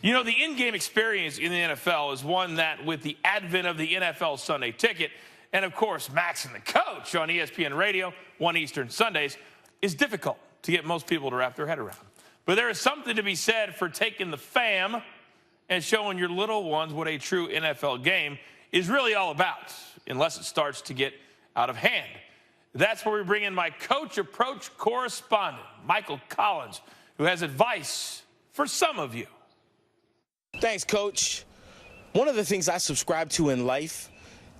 You know, the in-game experience in the NFL is one that, with the advent of the NFL Sunday Ticket, and of course, Max and the Coach on ESPN Radio, 1 Eastern Sundays, is difficult to get most people to wrap their head around. But there is something to be said for taking the fam and showing your little ones what a true NFL game is really all about, unless it starts to get out of hand. That's where we bring in my Coach Approach Correspondent, Michael Collins, who has advice for some of you. Thanks, Coach. One of the things I subscribe to in life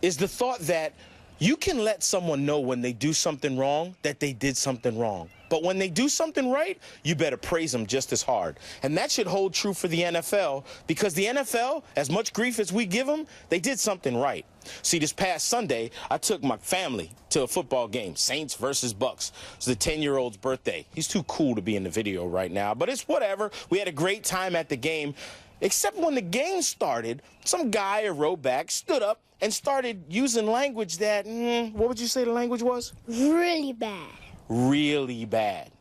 is the thought that you can let someone know when they do something wrong that they did something wrong. But when they do something right, you better praise them just as hard. And that should hold true for the NFL, because the NFL, as much grief as we give them, they did something right. See, this past Sunday, I took my family to a football game, Saints versus Bucks. It's the 10-year-old's birthday. He's too cool to be in the video right now, but it's whatever. We had a great time at the game. Except when the game started, some guy, a row-back, stood up and started using language that, what would you say the language was? Really bad. Really bad.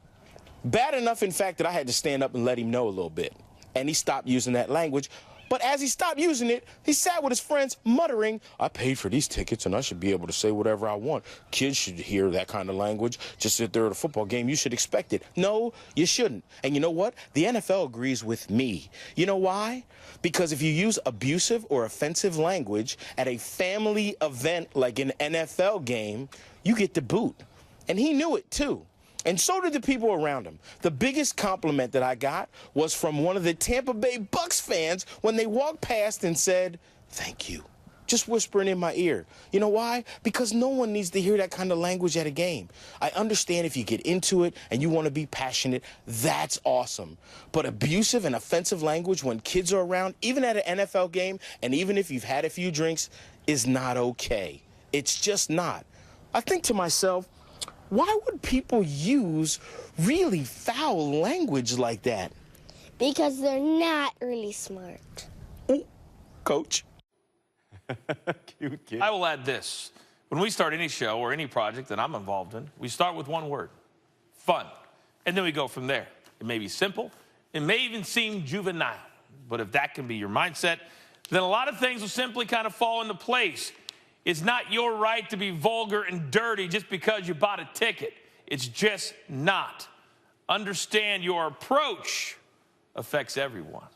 Bad enough, in fact, that I had to stand up and let him know a little bit. And he stopped using that language. But as he stopped using it, he sat with his friends muttering, I paid for these tickets and I should be able to say whatever I want. Kids should hear that kind of language. Just sit there at a football game, you should expect it. No, you shouldn't. And you know what? The NFL agrees with me. You know why? Because if you use abusive or offensive language at a family event like an NFL game, you get the boot. And he knew it too. And so did the people around him. The biggest compliment that I got was from one of the Tampa Bay Bucks fans when they walked past and said, thank you. Just whispering in my ear. You know why? Because no one needs to hear that kind of language at a game. I understand if you get into it and you want to be passionate, that's awesome. But abusive and offensive language when kids are around, even at an NFL game, and even if you've had a few drinks, is not okay. It's just not. I think to myself, why would people use really foul language like that? Because they're not really smart. Ooh, Coach. Cute kid. I will add this. When we start any show or any project that I'm involved in, we start with one word, fun. And then we go from there. It may be simple. It may even seem juvenile. But if that can be your mindset, then a lot of things will simply kind of fall into place. It's not your right to be vulgar and dirty just because you bought a ticket. It's just not. Understand your approach affects everyone.